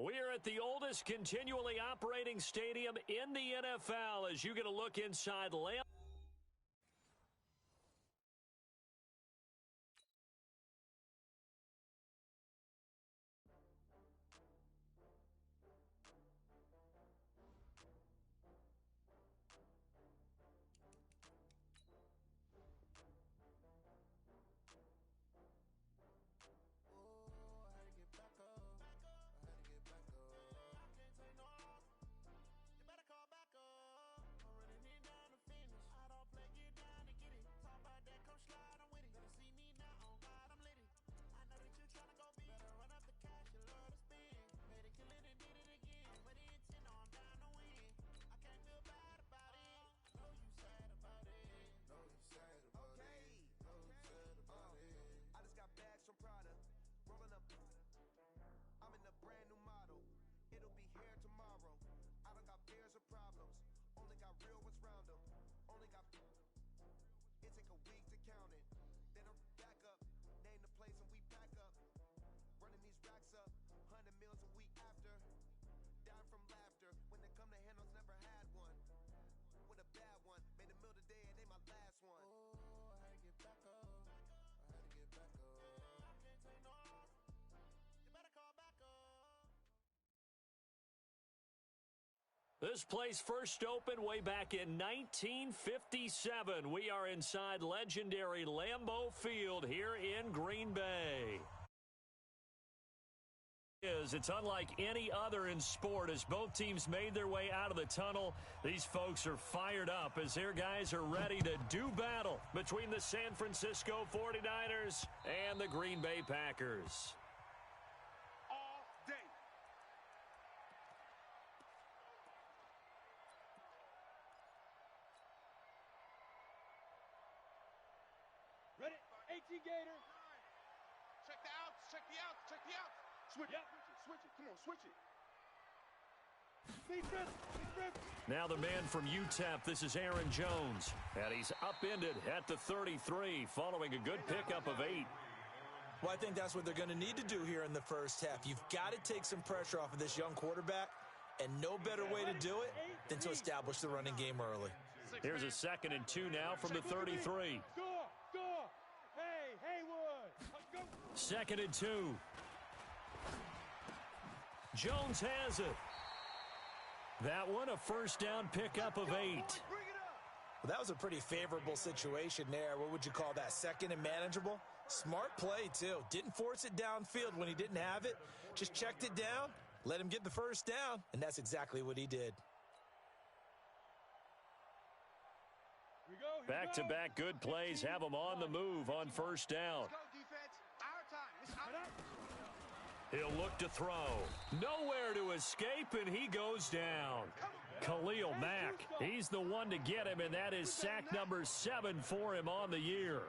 We're at the oldest continually operating stadium in the NFL as you get a look inside Lambeau. This place first opened way back in 1957. We are inside legendary Lambeau Field here in Green Bay. It's unlike any other in sport as both teams made their way out of the tunnel. These folks are fired up as their guys are ready to do battle between the San Francisco 49ers and the Green Bay Packers. Ready? 18 Gator. Check the outs. Check the outs. Check the outs. Switch it. Switch it. Come on, switch it. Defense. Now the man from UTEP, this is Aaron Jones. And he's upended at the 33 following a good pickup of 8. Well, I think that's what they're going to need to do here in the first half. You've got to take some pressure off of this young quarterback, and no better way to do it than to establish the running game early. Here's a 2nd and 2 now from the 33. Score! Hey, Haywood! Go! 2nd and 2. Jones has it. That one, a first down pickup of 8. Well, that was a pretty favorable situation there. What would you call that? 2nd and manageable? Smart play, too. Didn't force it downfield when he didn't have it. Just checked it down, let him get the first down, and that's exactly what he did. Back-to-back good plays have him on the move on first down. Let's go, defense. Our time. It's our time. He'll look to throw. Nowhere to escape, and he goes down. Khalil Mack, he's the one to get him, and that is sack number 7 for him on the year.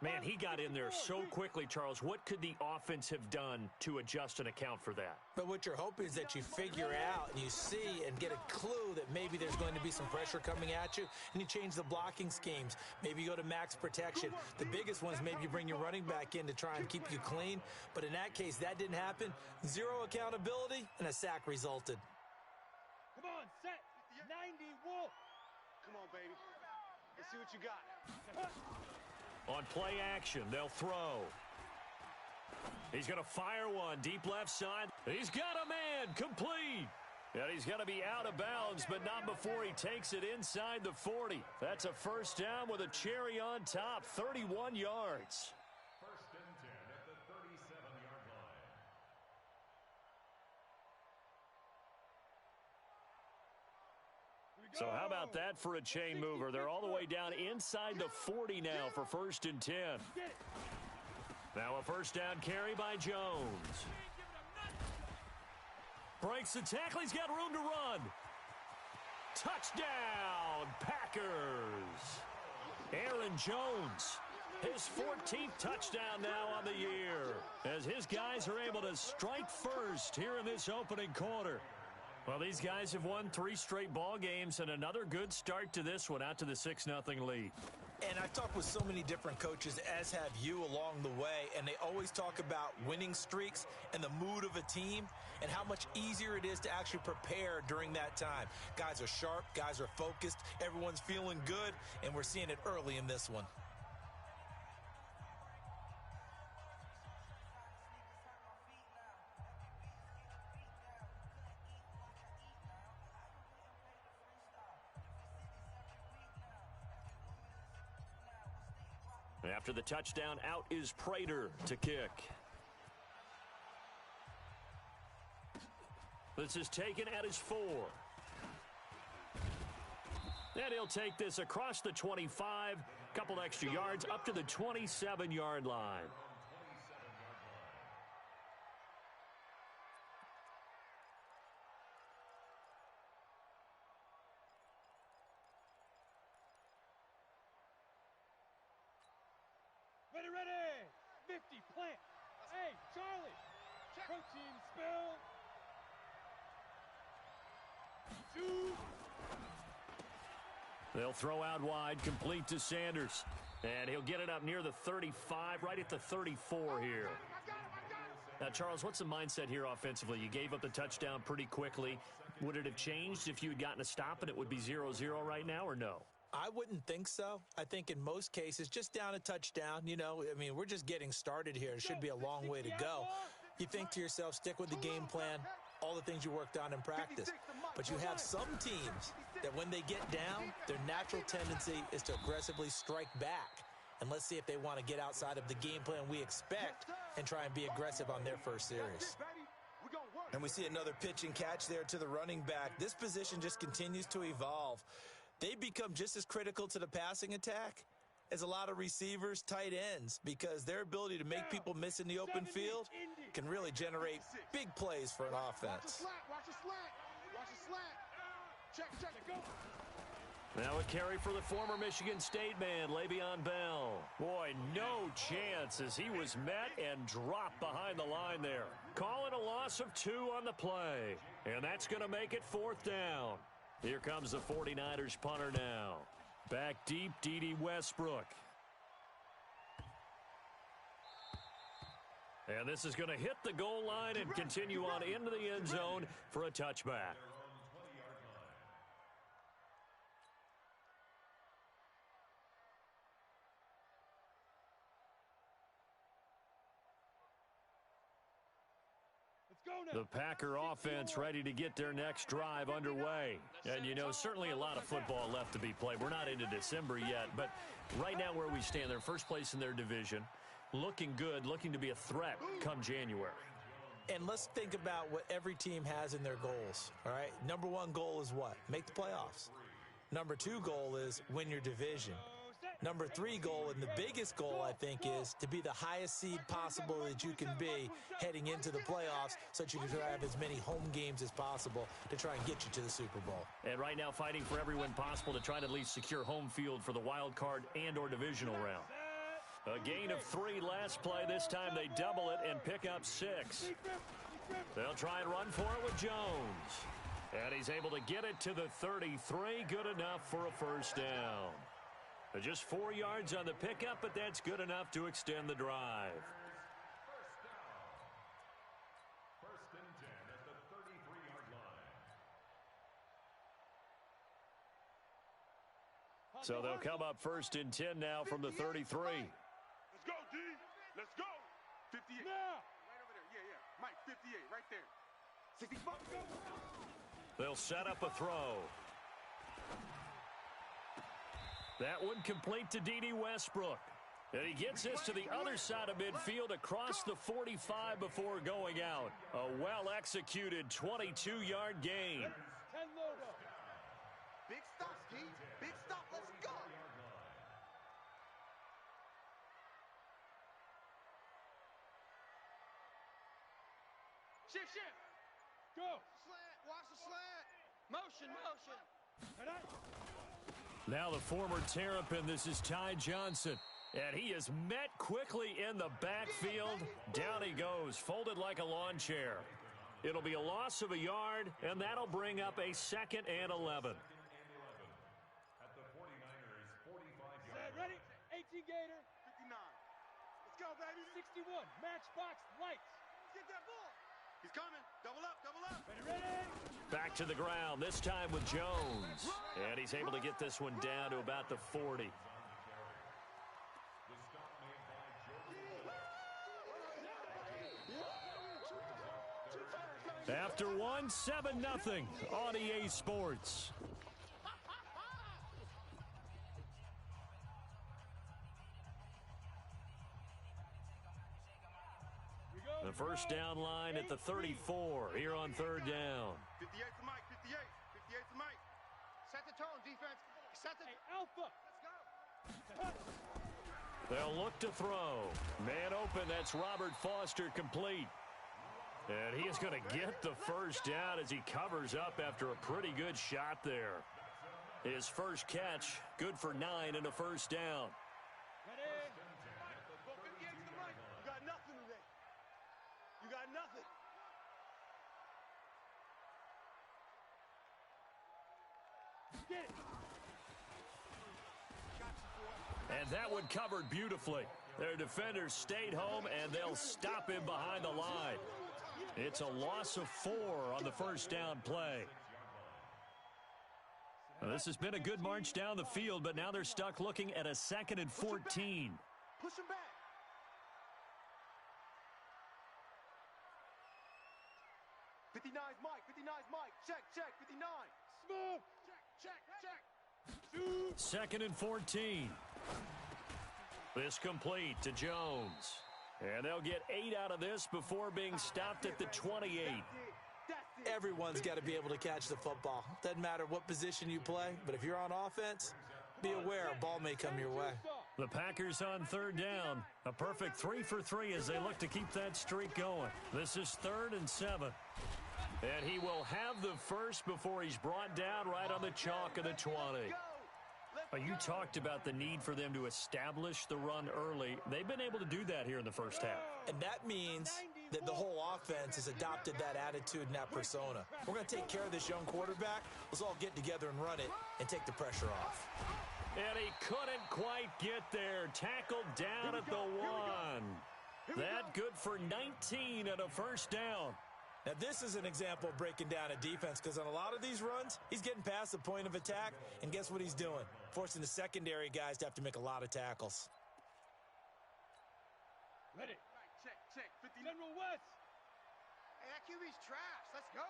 Man, he got in there so quickly, Charles. What could the offense have done to adjust and account for that? But what you're hoping is that you figure out and you see and get a clue that maybe there's going to be some pressure coming at you, and you change the blocking schemes. Maybe you go to max protection. The biggest one is maybe you bring your running back in to try and keep you clean. But in that case, that didn't happen. 0 accountability, and a sack resulted. Come on, set. 90, Wolf. Come on, baby. Let's see what you got. On play action, they'll throw. He's going to fire one deep left side. He's got a man complete. And he's going to be out of bounds, but not before he takes it inside the 40. That's a first down with a cherry on top, 31 yards. First and 10 at the 37-yard line. So how about that for a chain mover? They're all the way down inside the 40 now for first and 10. Now a first down carry by Jones. Breaks the tackle. He's got room to run. Touchdown, Packers. Aaron Jones, his 14th touchdown now on the year, as his guys are able to strike first here in this opening quarter. Well, these guys have won 3 straight ball games and another good start to this one out to the 6-0 lead. And I've talked with so many different coaches, as have you along the way, and they always talk about winning streaks and the mood of a team and how much easier it is to actually prepare during that time. Guys are sharp, guys are focused, everyone's feeling good, and we're seeing it early in this one. After the touchdown, out is Prater to kick. This is taken at his 4. And he'll take this across the 25, couple extra yards up to the 27-yard line. Ready. 50, plant. Hey, Charlie. Protein spill. 2. They'll throw out wide, complete to Sanders. And he'll get it up near the 35, right at the 34 here. Now, Charles, what's the mindset here offensively? You gave up the touchdown pretty quickly. Would it have changed if you had gotten a stop and it would be 0-0 right now, or no? I wouldn't think so. I think in most cases, just down a touchdown, you know, I mean, we're just getting started here. It should be a long way to go. You think to yourself, stick with the game plan, all the things you worked on in practice. But you have some teams that when they get down, their natural tendency is to aggressively strike back. And let's see if they want to get outside of the game plan we expect and try and be aggressive on their first series. And we see another pitch and catch there to the running back. This position just continues to evolve. They become just as critical to the passing attack as a lot of receivers, tight ends, because their ability to make people miss in the open field can really generate big plays for an offense. Watch the slant. Watch the slant. Check. Go. Now a carry for the former Michigan State man, Le'Veon Bell. Boy, no chance as he was met and dropped behind the line there. Calling a loss of 2 on the play. And that's going to make it 4th down. Here comes the 49ers punter now. Back deep, D.D. Westbrook. And this is going to hit the goal line and continue on into the end zone for a touchback. The Packer offense ready to get their next drive underway. And, you know, certainly a lot of football left to be played. We're not into December yet, but right now where we stand, they're first place in their division. Looking good, looking to be a threat come January. And let's think about what every team has in their goals, all right? Number 1 goal is what? Make the playoffs. Number 2 goal is win your division. Number 3 goal, and the biggest goal, I think, is to be the highest seed possible that you can be heading into the playoffs so that you can have as many home games as possible to try and get you to the Super Bowl. And right now fighting for every win possible to try to at least secure home field for the wild card and or divisional round. A gain of 3 last play. This time they double it and pick up 6. They'll try and run for it with Jones. And he's able to get it to the 33. Good enough for a first down. Just 4 yards on the pickup, but that's good enough to extend the drive. First and 10 at the 33-yard line. So they'll come up first and 10 now from the 33. Let's go, D. Let's go. 58. Now. Right over there. Yeah. Mike, 58, right there. 65. They'll set up a throw. That one complete to D.D. Westbrook. And he gets this to the other side of midfield across the 45 before going out. A well-executed 22-yard gain. 10 logo. Big stop, D. Big stop. Let's go. Shift. Go. Slant. Watch the slant. Motion. And I. Now the former Terrapin, this is Ty Johnson. And he is met quickly in the backfield. Down he goes, folded like a lawn chair. It'll be a loss of a yard, and that'll bring up a 2nd and 11. At the 49ers' 45-yard Set, ready. baby. 61, matchbox lights. Get that ball. He's coming. Double up, double up. Ready? Back to the ground, this time with Jones. And he's able to get this one down to about the 40. After one, 7-0 on EA Sports. The first down line at the 34 here on third down. 58 to Mike, 58. 58 to Mike. Set the tone, defense. Set the... Hey, Alpha. Let's go. They'll look to throw. Man open, that's Robert Foster complete. And he is going to get the first down as he covers up after a pretty good shot there. His first catch, good for 9 and a first down. Ready? Go 58 to the right. You got nothing today. You got nothing. Get it. And that one covered beautifully. Their defenders stayed home, and they'll stop him behind the line. It's a loss of 4 on the first down play. Well, this has been a good march down the field, but now they're stuck looking at a 2nd and 14. Push him back. '59's Mike. 59's Mike. Check, check. 59. Smooth. Check, check, check. 2nd and 14. This complete to Jones. And they'll get 8 out of this before being stopped at the 28. Everyone's got to be able to catch the football. Doesn't matter what position you play, but if you're on offense, be aware a ball may come your way. The Packers on third down. A perfect 3 for 3 as they look to keep that streak going. This is 3rd and 7. And he will have the first before he's brought down right on the chalk of the 20. You talked about the need for them to establish the run early. They've been able to do that here in the first half. And that means that the whole offense has adopted that attitude and that persona. We're going to take care of this young quarterback. Let's all get together and run it and take the pressure off. And he couldn't quite get there. Tackled down at the 1. That good for 19 and a first down. Now, this is an example of breaking down a defense because on a lot of these runs, he's getting past the point of attack, and guess what he's doing? Forcing the secondary guys to have to make a lot of tackles. Ready. Right, check, check. 50. General West. Hey, that QB's trash. Let's go.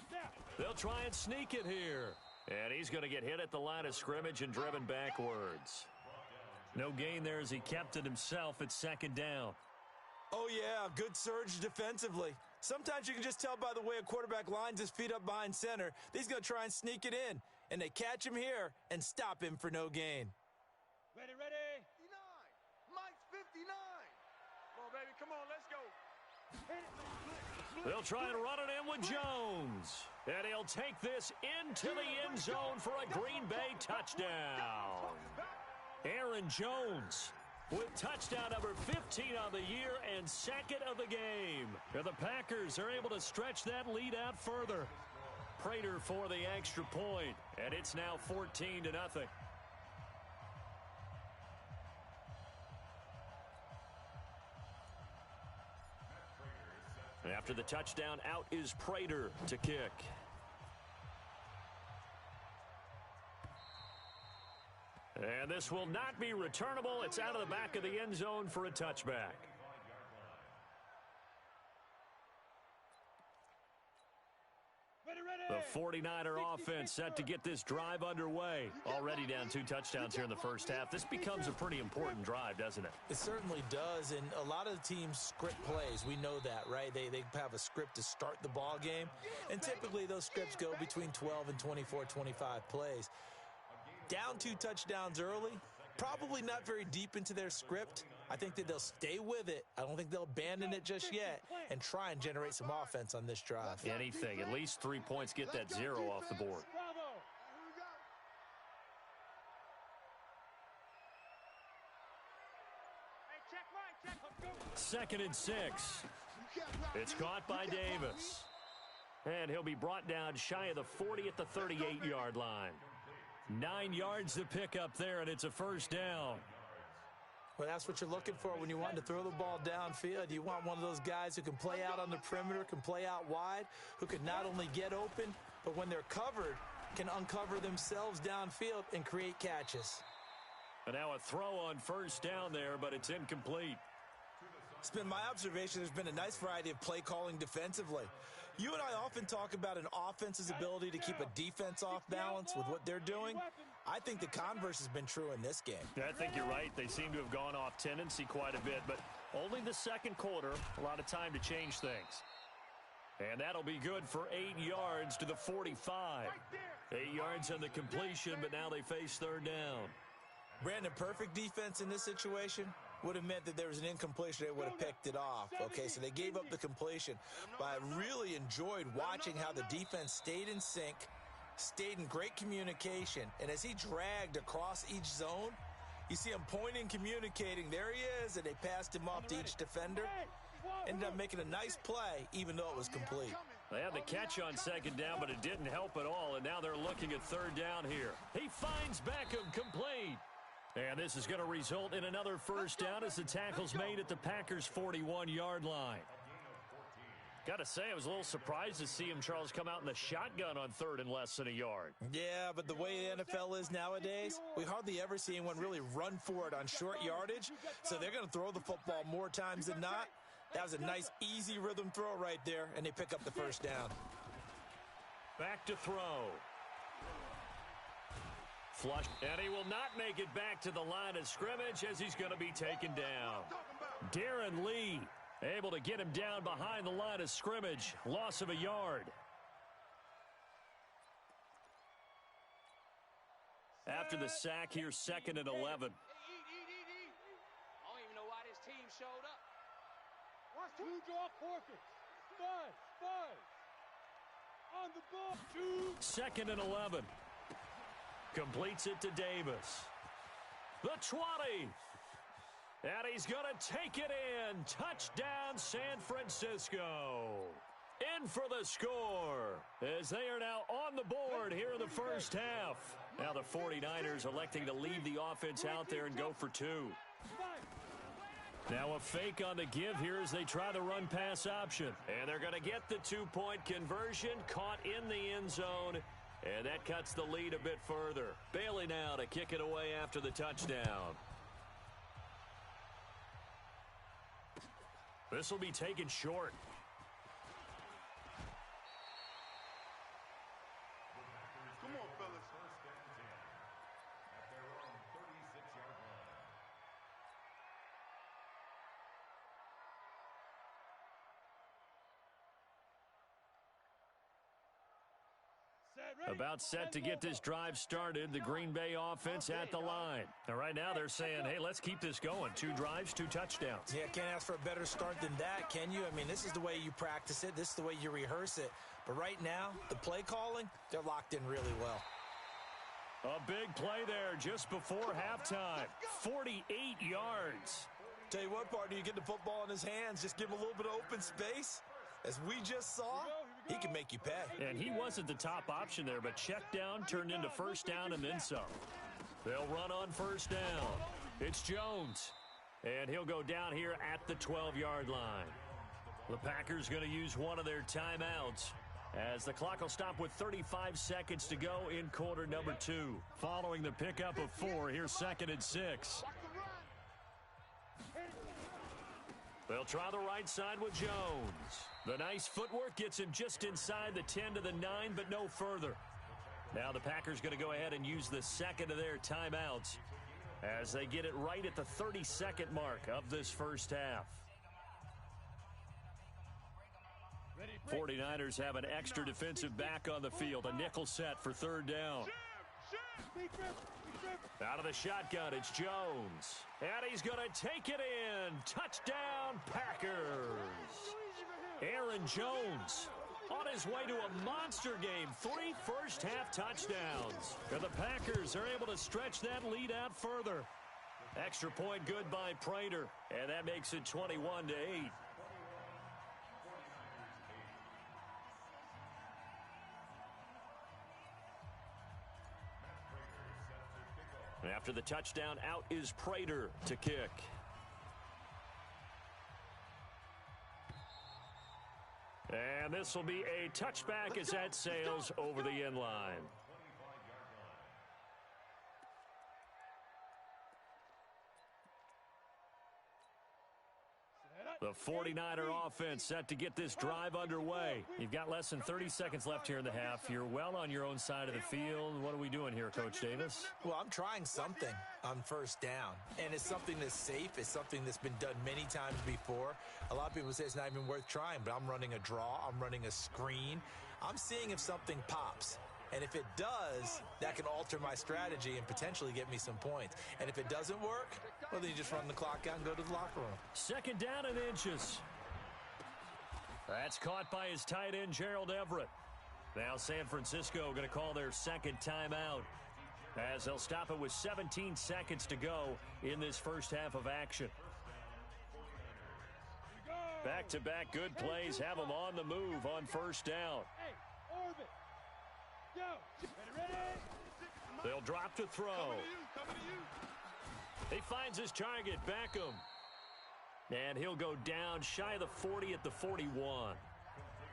Snap. They'll try and sneak it here. And he's going to get hit at the line of scrimmage and driven backwards. No gain there as he kept it himself at 2nd down. Oh, yeah, good surge defensively. Sometimes you can just tell by the way a quarterback lines his feet up behind center that he's going to try and sneak it in. And they catch him here and stop him for no gain. Ready, ready. 59. Mike's 59. Come on, baby. Come on. Let's go. They'll try and run it in with Jones. And he'll take this into the end zone for a Green Bay touchdown. Aaron Jones with touchdown number 15 on the year and 2nd of the game. And the Packers are able to stretch that lead out further. Prater for the extra point, and it's now 14-0. After the touchdown, out is Prater to kick. And this will not be returnable. It's out of the back of the end zone for a touchback. The 49er offense set to get this drive underway. Already down 2 touchdowns here in the first half. This becomes a pretty important drive, doesn't it? It certainly does, and a lot of the teams script plays. We know that, right? They have a script to start the ball game, and typically those scripts go between 12 and 24, 25 plays. Down 2 touchdowns early, probably not very deep into their script. I think that they'll stay with it. I don't think they'll abandon it just yet and try and generate some offense on this drive. Anything, at least 3 points, get that 0 off the board. Bravo. 2nd and 6. It's caught by Davis. And he'll be brought down shy of the 40 at the 38-yard line. 9 yards to pick up there, and it's a first down. Well, that's what you're looking for when you want to throw the ball downfield. You want one of those guys who can play out on the perimeter, can play out wide, who can not only get open, but when they're covered, can uncover themselves downfield and create catches. And now a throw on first down there, but it's incomplete. It's been my observation there's been a nice variety of play calling defensively. You and I often talk about an offense's ability to keep a defense off balance with what they're doing. I think the converse has been true in this game. I think you're right. They seem to have gone off tendency quite a bit, but only the second quarter, a lot of time to change things. And that'll be good for 8 yards to the 45. 8 yards on the completion, but now they face third down. Brandon, perfect defense in this situation would have meant that there was an incompletion. They would have picked it off. Okay, so they gave up the completion. But I really enjoyed watching how the defense stayed in sync, stayed in great communication, and as he dragged across each zone, you see him pointing, communicating. There he is, and they passed him off to each defender. Ended up making a nice play, even though it was complete. They had the catch on second down, but it didn't help at all, and now they're looking at third down here. He finds Beckham complete. And this is going to result in another first down as the tackle's made at the Packers' 41-yard line. Got to say, I was a little surprised to see him, Charles, come out in the shotgun on third and less than a yard. Yeah, but the way the NFL is nowadays, we hardly ever see anyone really run for it on short yardage. So they're going to throw the football more times than not. That was a nice, easy rhythm throw right there, and they pick up the first down. Back to throw. Flush, and he will not make it back to the line of scrimmage as he's going to be taken down. Darren Lee able to get him down behind the line of scrimmage. Loss of a yard. After the sack, here's 2nd and 11. I don't even know why this team showed up. Two draw forfeits. Five. On the ball. 2nd and 11. Completes it to Davis. The 20. And he's going to take it in. Touchdown, San Francisco. In for the score as they are now on the board here in the first half. Now the 49ers electing to leave the offense out there and go for 2. Now a fake on the give here as they try the run-pass option. And they're going to get the 2-point conversion. Caught in the end zone. And that cuts the lead a bit further. Bailey now to kick it away after the touchdown. This will be taken short. Come on, fellas. First and 10 at their own 36-yard line. About set to get this drive started. The Green Bay offense at the line. And right now they're saying, hey, let's keep this going. 2 drives, 2 touchdowns. Yeah, can't ask for a better start than that, can you? I mean, this is the way you practice it. This is the way you rehearse it. But right now, the play calling, they're locked in really well. A big play there just before halftime. 48 yards. Tell you what, partner, you get the football in his hands, just give him a little bit of open space. As we just saw, he can make you pay. And he wasn't the top option there, but check down turned into first down and then some. They'll run on first down. It's Jones. And he'll go down here at the 12-yard line. The Packers going to use one of their timeouts as the clock will stop with 35 seconds to go in quarter number 2. Following the pickup of 4, here's 2nd and 6. They'll try the right side with Jones. The nice footwork gets him just inside the 10 to the 9, but no further. Now the Packers going to go ahead and use the second of their timeouts as they get it right at the 30-second mark of this first half. 49ers have an extra defensive back on the field. A nickel set for third down. Out of the shotgun, it's Jones. And he's going to take it in. Touchdown, Packers. Aaron Jones on his way to a monster game. 3 first-half touchdowns. And the Packers are able to stretch that lead out further. Extra point good by Prater. And that makes it 21-8. After the touchdown, out is Prater to kick. And this will be a touchback as that sails over the end line. The 49er offense set to get this drive underway. You've got less than 30 seconds left here in the half. You're well on your own side of the field. What are we doing here, Coach Davis? Well, I'm trying something on first down, and it's something that's safe. It's something that's been done many times before. A lot of people say it's not even worth trying, but I'm running a draw. I'm running a screen. I'm seeing if something pops. And if it does, that can alter my strategy and potentially get me some points. And if it doesn't work, well, then you just run the clock out and go to the locker room. Second down and inches. That's caught by his tight end, Gerald Everett. Now San Francisco going to call their second timeout as they'll stop it with 17 seconds to go in this first half of action. Back-to-back good plays have them on the move on first down. They'll drop to throw. He finds his target, Beckham. And he'll go down shy of the 40 at the 41.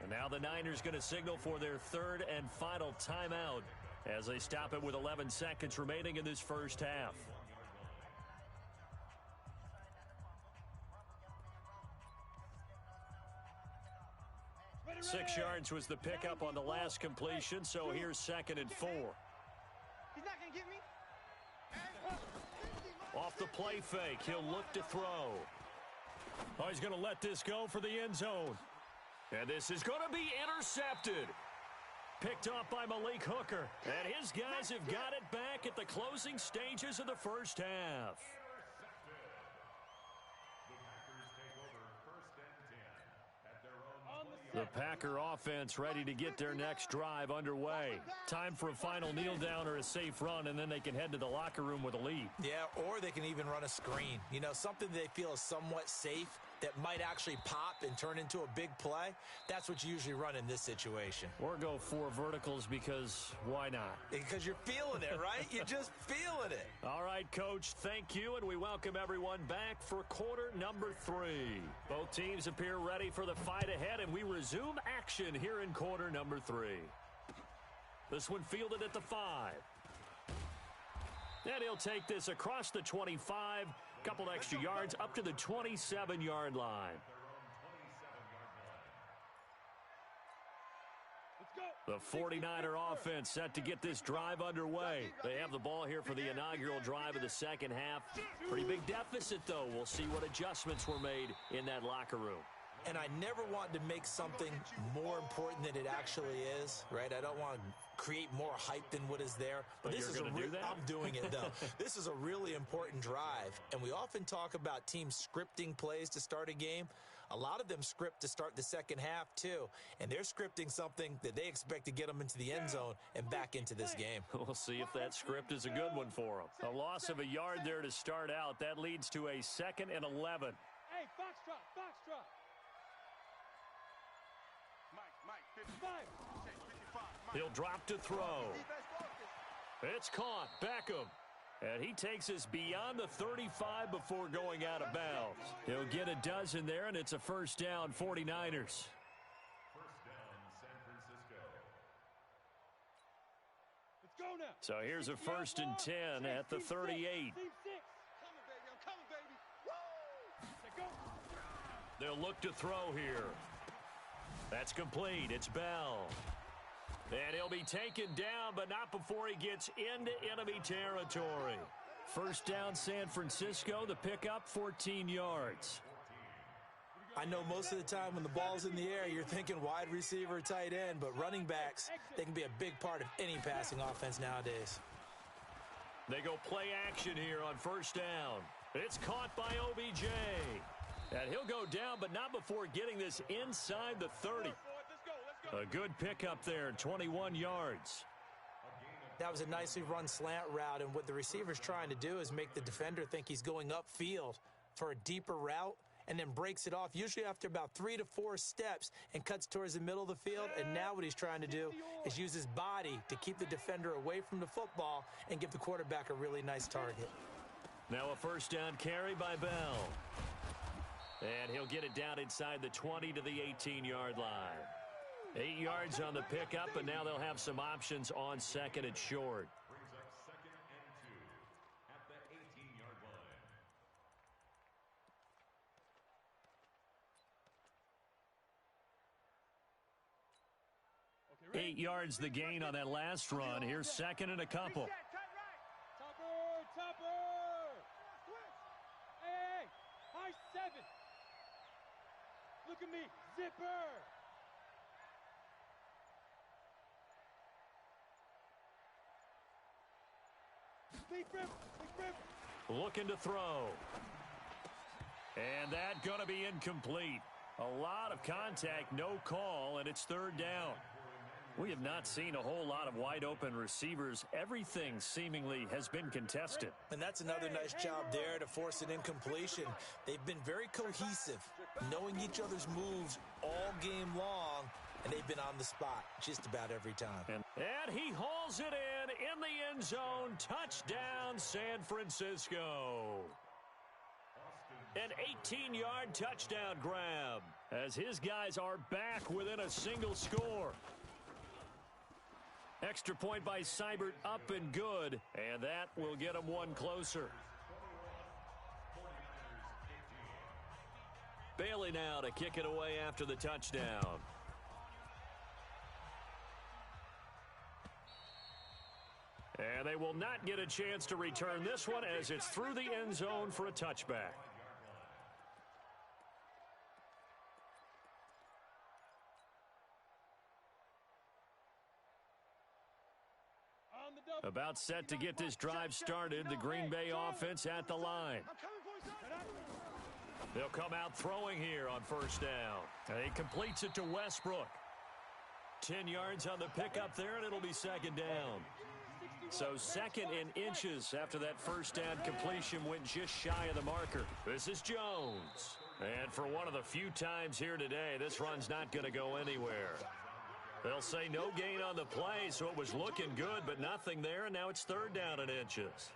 And now the Niners going to signal for their third and final timeout as they stop it with 11 seconds remaining in this first half. 6 yards was the pickup on the last completion, so here's 2nd and 4. He's not going to get me. Off the play fake, he'll look to throw. Oh, he's going to let this go for the end zone. And this is going to be intercepted. Picked off by Malik Hooker. And his guys have got it back at the closing stages of the first half. The Packer offense ready to get their next drive underway. Time for a final kneel down or a safe run, and then they can head to the locker room with a lead. Yeah, or they can even run a screen. You know, something they feel is somewhat safe that might actually pop and turn into a big play. That's what you usually run in this situation. Or go 4 verticals because why not? Because you're feeling it, right? You're just feeling it. All right, Coach, thank you, and we welcome everyone back for quarter number 3. Both teams appear ready for the fight ahead, and we resume action here in quarter number 3. This one fielded at the 5. And he'll take this across the 25, couple extra yards up to the 27-yard line. The 49er offense set to get this drive underway. They have the ball here for the inaugural drive of the second half. Pretty big deficit, though. We'll see what adjustments were made in that locker room. And I never want to make something more important than it actually is, right? I don't want to create more hype than what is there. But this is going to do that? I'm doing it, though. This is a really important drive. And we often talk about teams scripting plays to start a game. A lot of them script to start the second half, too. And they're scripting something that they expect to get them into the end zone and back into this game. We'll see if that script is a good one for them. A loss of a yard there to start out. That leads to a 2nd and 11. Hey, foxtrot, foxtrot. Mike, 55. He'll drop to throw. It's caught. Beckham. And he takes us beyond the 35 before going out of bounds. He'll get a dozen there, and it's a first down, 49ers. First down, San Francisco. Let's go now. So here's a 1st and 10 at the 38. Team 6. Coming, baby. I'm coming, baby. Woo! Let's go. They'll look to throw here. That's complete. It's Bell. And he'll be taken down, but not before he gets into enemy territory. First down, San Francisco. The pickup, 14 yards. I know most of the time when the ball's in the air, you're thinking wide receiver, tight end, but running backs, they can be a big part of any passing offense nowadays. They go play action here on first down. It's caught by OBJ. And he'll go down, but not before getting this inside the 30. A good pickup there, 21 yards. That was a nicely run slant route, and what the receiver's trying to do is make the defender think he's going upfield for a deeper route, and then breaks it off, usually after about 3 to 4 steps, and cuts towards the middle of the field. And now what he's trying to do is use his body to keep the defender away from the football and give the quarterback a really nice target. Now a first down carry by Bell. And he'll get it down inside the 20 to the 18-yard line. 8 yards on the pickup, and now they'll have some options on second and short. Brings up 2nd and 2 at the 18-yard line. 8 yards the gain on that last run. Here's second and a couple. Topper! Hey! High 7! Look at me! Zipper! Looking to throw. And that going to be incomplete. A lot of contact, no call, and it's third down. We have not seen a whole lot of wide-open receivers. Everything seemingly has been contested. And that's another nice job there to force an incompletion. They've been very cohesive, knowing each other's moves all game long, and they've been on the spot just about every time. And he hauls it in the end zone. Touchdown, San Francisco. An 18-yard touchdown grab as his guys are back within a single score. Extra point by Seibert, up and good, and that will get him one closer. Bailey now to kick it away after the touchdown. And they will not get a chance to return this one as it's through the end zone for a touchback. About set to get this drive started, the Green Bay offense at the line. They'll come out throwing here on first down. And he completes it to Westbrook. 10 yards on the pickup there, and it'll be second down. So second in inches after that first down completion went just shy of the marker. This is Jones. And for one of the few times here today, this run's not going to go anywhere. They'll say no gain on the play, so it was looking good, but nothing there, and now it's third down in inches. It's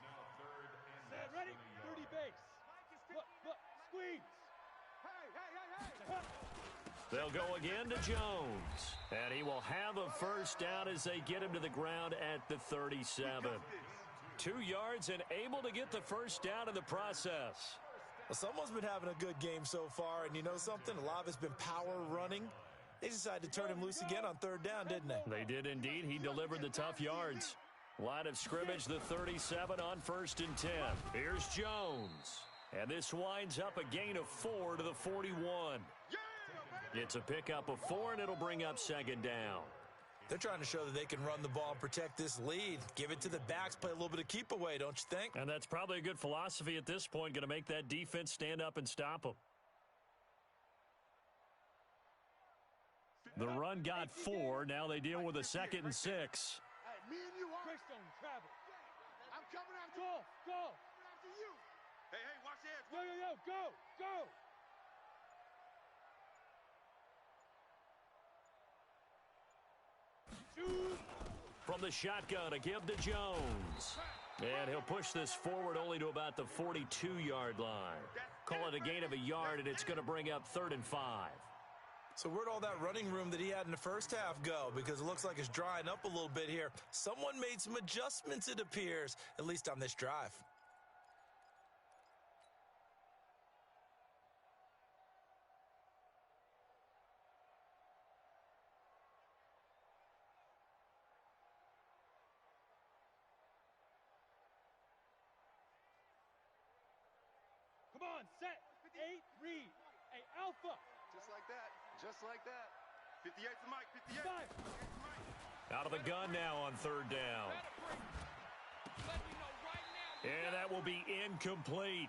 now 3rd and Set, ready? 30 base. Look, squeeze. Hey. They'll go again to Jones, and he will have a first down as they get him to the ground at the 37. 2 yards and able to get the first down in the process. Well, someone's been having a good game so far, and you know something? A lot of it's been power running. They decided to turn him loose again on third down, didn't they? They did indeed. He delivered the tough yards. Line of scrimmage, the 37 on 1st and 10. Here's Jones. And this winds up a gain of 4 to the 41. It's a pickup of 4, and it'll bring up second down. They're trying to show that they can run the ball and protect this lead. Give it to the backs, play a little bit of keep away, don't you think? And that's probably a good philosophy at this point, going to make that defense stand up and stop them. The run got 4. Now they deal with a 2nd and 6. Hey, me and you are. Greystone, travel. I'm coming after Go. after you. Hey, watch the edge. Yo, go. Shoot. From the shotgun, a give to Jones. And he'll push this forward only to about the 42-yard line. Call it a gain of a yard, and it's going to bring up 3rd and 5. So where'd all that running room that he had in the first half go? Because it looks like it's drying up a little bit here. Someone made some adjustments, it appears, at least on this drive. Come on, set. 8, read. Hey, Alpha. Just like that. 58's the mic, 58. 5. Out of the gun now on third down. And that will be incomplete.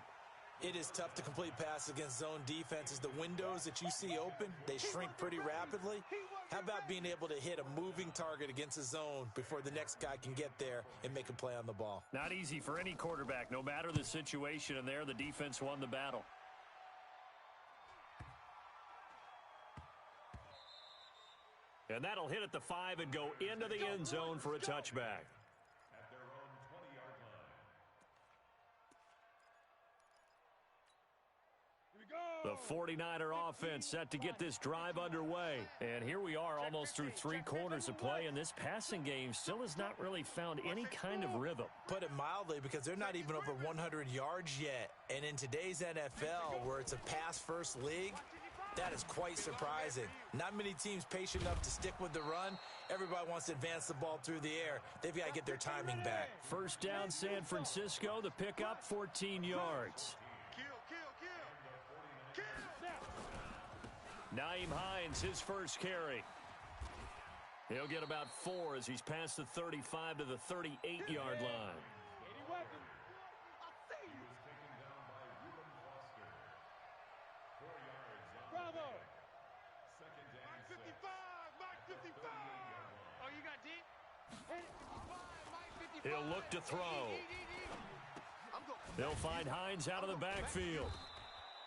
It is tough to complete pass against zone defenses. The windows that you see open, they shrink pretty rapidly. How about being able to hit a moving target against a zone before the next guy can get there and make a play on the ball? Not easy for any quarterback, no matter the situation, and there the defense won the battle. And that'll hit at the 5 and go into the end zone for a touchback. At their own 20-yard line. The 49er offense set to get this drive underway. And here we are almost through 3 quarters of play, and this passing game still has not really found any kind of rhythm. Put it mildly, because they're not even over 100 yards yet. And in today's NFL, where it's a pass-first league, that is quite surprising. Not many teams patient enough to stick with the run. Everybody wants to advance the ball through the air. They've got to get their timing back. First down, San Francisco. The pickup, 14 yards. Nyheim Hines, his first carry. He'll get about 4 as he's past the 35 to the 38-yard line. Bravo! Second down, Mike 55! Mike 55! Oh, you got deep? Mike 55! He'll look to throw. They'll find Hines out of the backfield.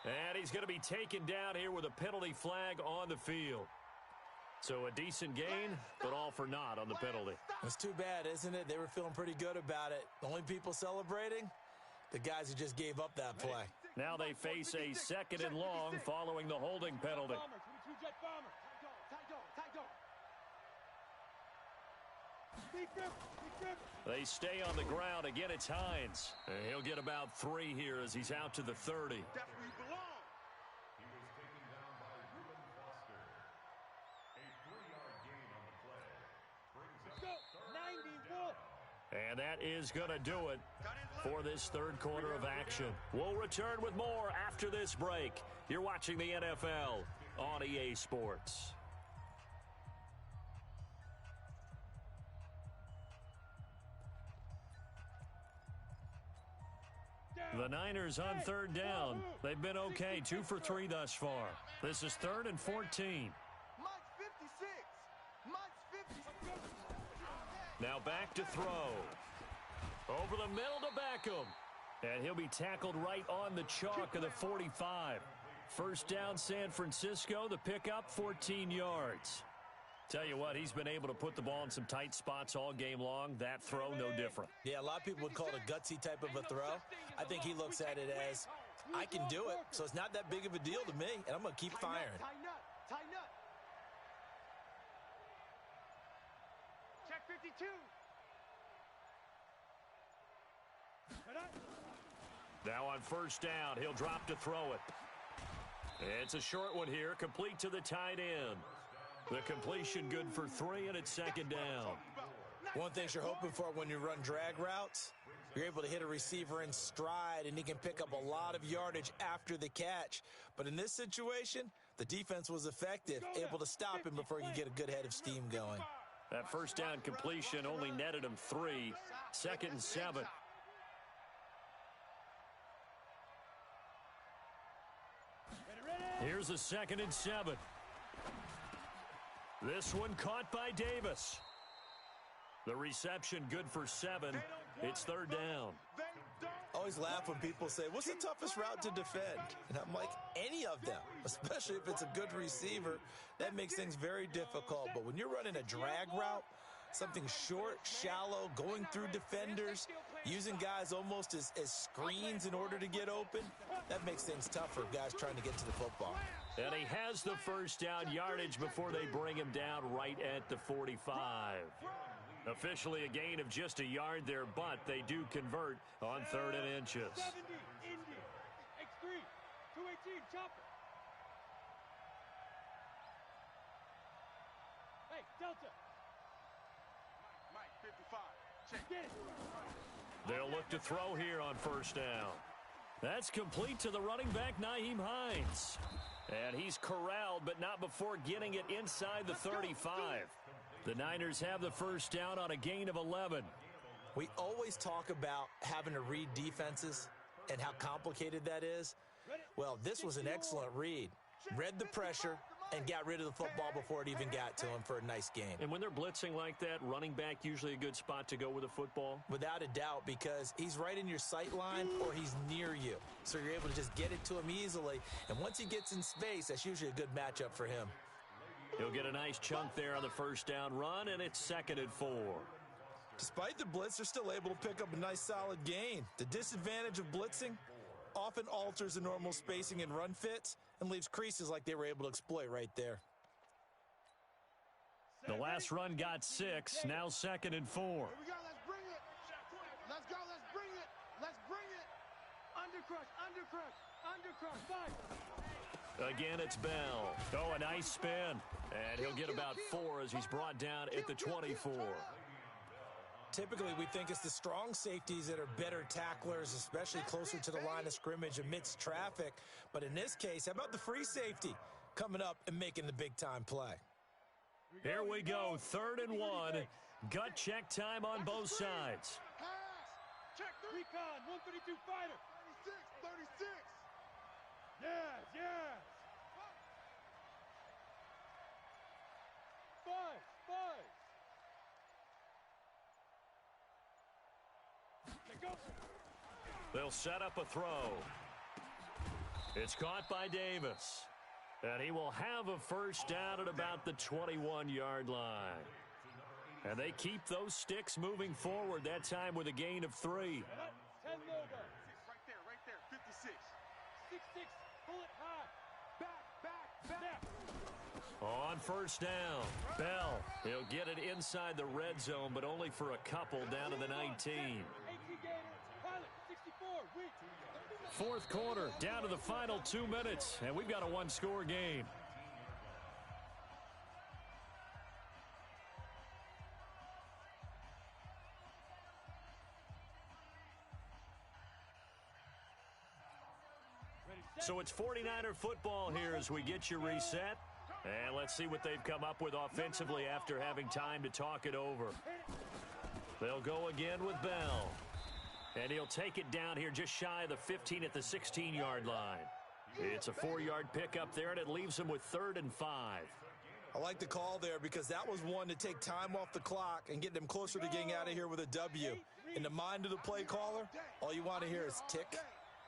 And he's going to be taken down here with a penalty flag on the field. So a decent gain, but all for naught on the penalty. It's too bad, isn't it? They were feeling pretty good about it. The only people celebrating, the guys who just gave up that play. Now they face a 2nd and long following the holding penalty. They stay on the ground. Again, it's Hines. And he'll get about 3 here as he's out to the 30. That's where you belong. he was taken down by Reuben Foster. A 3-yard gain on the play. Brings up third 90 down. And that is going to do it for this 3rd quarter of action. We'll return with more after this break. You're watching the NFL on EA Sports. The Niners on 3rd down. They've been okay, 2 for 3 thus far. This is 3rd and 14. Mike's 56. Mike's 56. Now back to throw. Over the middle to Beckham. And he'll be tackled right on the chalk of the 45. First down, San Francisco. The pickup, 14 yards. Tell you what, he's been able to put the ball in some tight spots all game long. That throw, no different. Yeah, a lot of people would call it a gutsy type of a throw. I think he looks at it as, I can do it, so it's not that big of a deal to me, and I'm going to keep firing. Tighten up. Tighten up. Check 52. Now on first down, he'll drop to throw it. It's a short one here, complete to the tight end. The completion good for 3, and it's 2nd down. One thing you're hoping for when you run drag routes, you're able to hit a receiver in stride, and he can pick up a lot of yardage after the catch. But in this situation, the defense was effective, able to stop him before he could get a good head of steam going. That first down completion only netted him 3. 2nd and 7. Here's a 2nd and 7. This one caught by Davis. The reception good for 7. It's 3rd down. I always laugh when people say, what's the toughest route to defend? And I'm like, any of them, especially if it's a good receiver. That makes things very difficult. But when you're running a drag route, something short, shallow, going through defenders, using guys almost as screens in order to get open, that makes things tough for guys trying to get to the football. And he has the first down yardage before they bring him down right at the 45. Officially a gain of just a yard there, but they do convert on 3rd and inches. 70, Indy. X3, 218, chopper. Hey, Delta. Mike 55. Check. Get it. They'll look to throw here on first down. That's complete to the running back, Nyheim Hines. And he's corralled, but not before getting it inside the 35. The Niners have the first down on a gain of 11. We always talk about having to read defenses and how complicated that is. Well, this was an excellent read. Read the pressure and got rid of the football before it even got to him for a nice game. And when they're blitzing like that, running back usually a good spot to go with the football? Without a doubt, because he's right in your sight line or he's near you. So you're able to just get it to him easily. And once he gets in space, that's usually a good matchup for him. He'll get a nice chunk there on the first down run, and it's 2nd and 4. Despite the blitz, they're still able to pick up a nice solid gain. The disadvantage of blitzing often alters the normal spacing and run fits and leaves creases like they were able to exploit right there. The last run got 6, now 2nd and 4. Here we go, let's bring it. Let's go, let's bring it. Let's bring it. Undercrush, undercrush, undercrush, 5. Again, it's Bell. Oh, a nice spin. And he'll get about 4 as he's brought down at the 24. Typically, we think it's the strong safeties that are better tacklers, especially closer to the line of scrimmage amidst traffic. But in this case, how about the free safety coming up and making the big-time play? Here we go, 3rd and 1. Gut check time on both sides. Pass. Check 3. Recon, 132 fighter. 36, 36. Yes, yes. 5, 5. Go. They'll set up a throw. It's caught by Davis. And he will have a first down at about the 21-yard line. And they keep those sticks moving forward, that time with a gain of 3. 10 logo. Right there, 56. 6-6, pull it high. Back. On first down, Bell. He'll get it inside the red zone, but only for a couple down to the 19. Fourth quarter, down to the final 2 minutes, and we've got a one-score game. So it's 49er football here as we get you reset. And let's see what they've come up with offensively after having time to talk it over. They'll go again with Bell. And he'll take it down here just shy of the 15 at the 16-yard line. It's a 4-yard pickup there, and it leaves him with 3rd and 5. I like the call there because that was one to take time off the clock and get them closer to getting out of here with a W. In the mind of the play caller, all you want to hear is tick,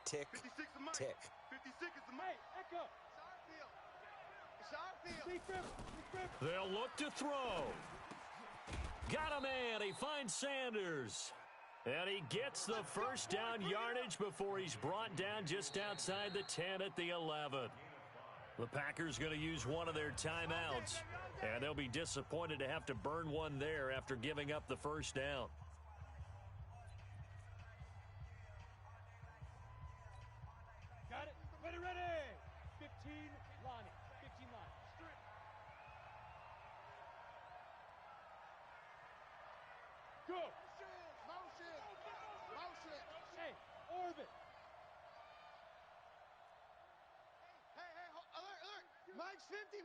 tick, 56 is mine. tick. 56 is the Hey, mine. Echo. It's our field. They'll look to throw. Got a man. He finds Sanders. And he gets the first down yardage before he's brought down just outside the 10 at the 11. The Packers going to use one of their timeouts. And they'll be disappointed to have to burn one there after giving up the first down. Got it. Ready. 15, Lonnie. 15, Lonnie. Go. Motion. Hey, orbit. Hey, alert. Mike's 50.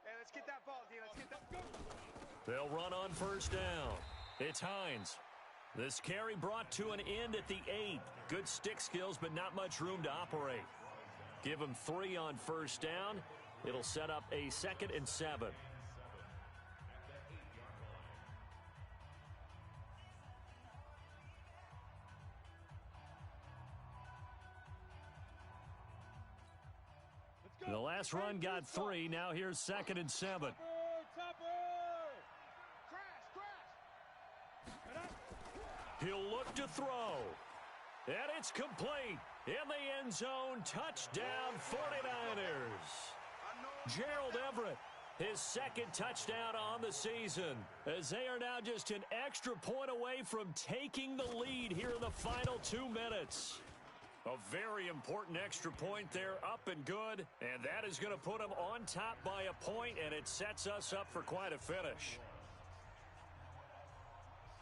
Hey, let's get that ball, D. Let's get that. They'll run on first down. It's Hines. This carry brought to an end at the 8. Good stick skills, but not much room to operate. Give him 3 on first down. It'll set up a 2nd and 7. The last run got 3. Now here's 2nd and 7. Topper. Crash. He'll look to throw. And it's complete. In the end zone, touchdown 49ers. Gerald Everett, his 2nd touchdown on the season, as they are now just an extra point away from taking the lead here in the final 2 minutes. A very important extra point there, up and good, and that is going to put them on top by a point, and it sets us up for quite a finish.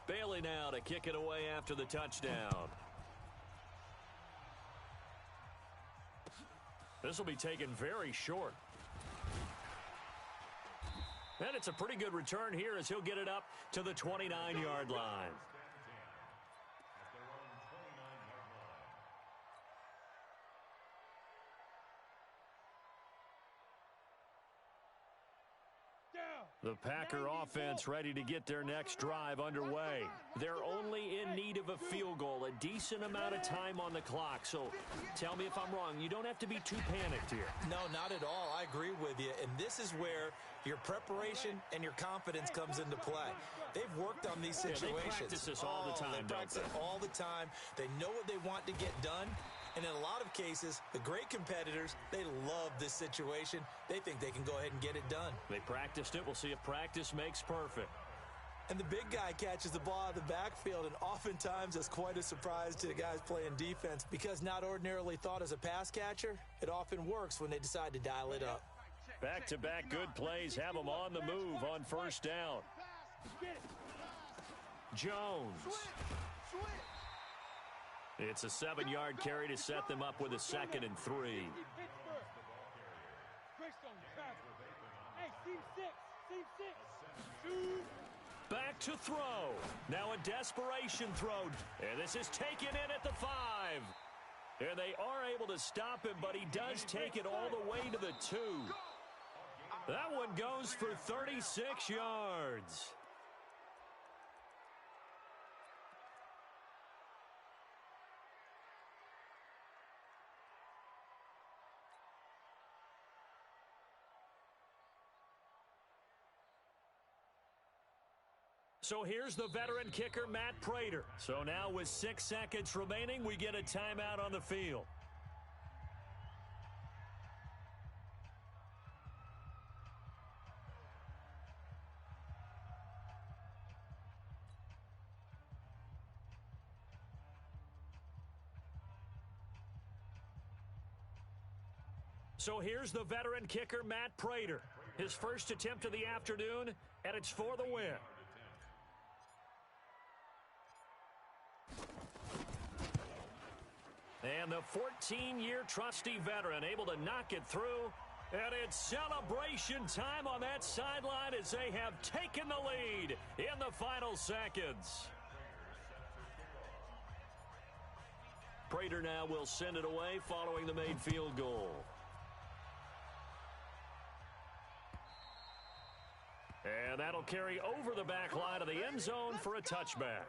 Bailey now to kick it away after the touchdown. This will be taken very short. And it's a pretty good return here as he'll get it up to the 29-yard line. Down. The Packer offense ready to get their next drive underway. They're only in need of a field goal, a decent amount of time on the clock. So tell me if I'm wrong. You don't have to be too panicked here. No, not at all. I agree with you. And this is where your preparation and your confidence comes into play. They've worked on these situations. Yeah, they practice this all the time, They practice it all the time. They know what they want to get done. And in a lot of cases, the great competitors, they love this situation. They think they can go ahead and get it done. They practiced it. We'll see if practice makes perfect. And the big guy catches the ball out of the backfield, and oftentimes that's quite a surprise to the guys playing defense because not ordinarily thought as a pass catcher, it often works when they decide to dial it up. Back-to-back good plays have them on the move on first down. Jones. It's a 7-yard carry to set them up with a 2nd and 3. Back to throw. Now a desperation throw. And this is taken in at the 5. And they are able to stop him, but he does take it all the way to the 2. That one goes for 36 yards. So here's the veteran kicker, Matt Prater. So now with 6 seconds remaining, we get a timeout on the field. So here's the veteran kicker, Matt Prater. His first attempt of the afternoon, and it's for the win. And the 14-year trusty veteran able to knock it through. And it's celebration time on that sideline as they have taken the lead in the final seconds. Prater now will send it away following the made field goal. And that'll carry over the back line of the end zone for a touchback.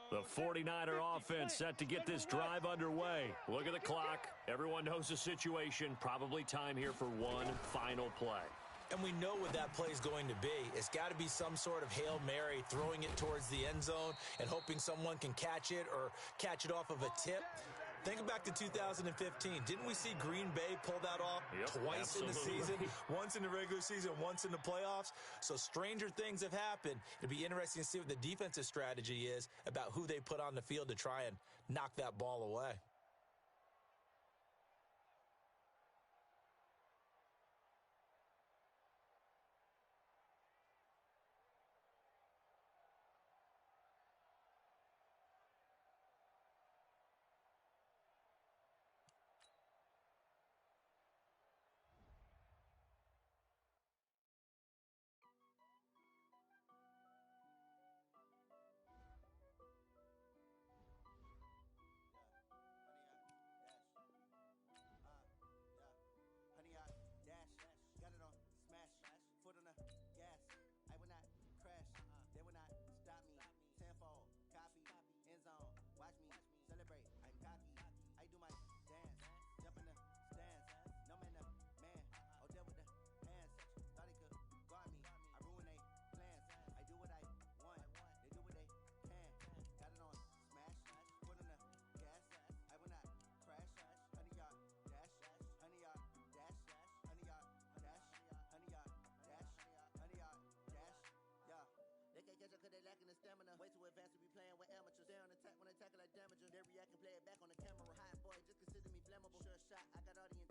The 49er offense set to get this drive underway. Look at the clock. Everyone knows the situation. Probably time here for one final play. And we know what that play is going to be. It's got to be some sort of Hail Mary, throwing it towards the end zone and hoping someone can catch it or catch it off of a tip. Think back to 2015. Didn't we see Green Bay pull that off twice in the season? Once in the regular season, once in the playoffs. So stranger things have happened. It'll be interesting to see what the defensive strategy is about who they put on the field to try and knock that ball away. Way too advanced to be playing with amateurs. Stay on attack when they tackle like damager. They react and play it back on the camera. Hot boy, just consider me flammable. Sure shot, I got all the